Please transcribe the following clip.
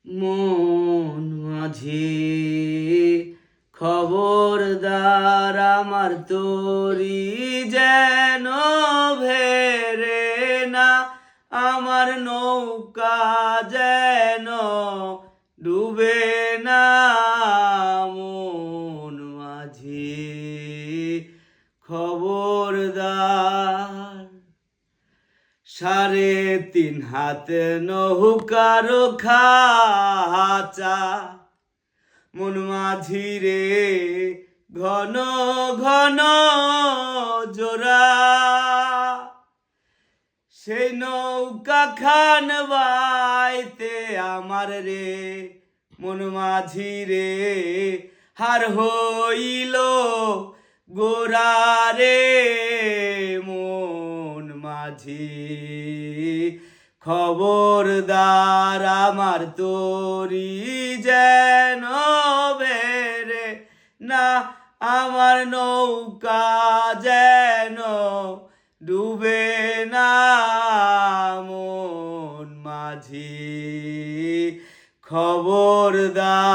মন মাঝি খবরদার আমার তরি যেন ভেরে না, আমার নৌকা যেন ডুবে না। মন মাঝি খবরদার, 3.5 হাত নৌকার খাঁচা মন মাঝি রে ঘন ঘন জোড়া, সেই নৌকা খান বাইতে আমার রে মন মাঝি রে হার হইল গোরা রে। মন মাঝি খবরদার আমার তরি যেন বেরে না, আমার নৌকা যেন ডুবে না। মন মাঝি খবরদার।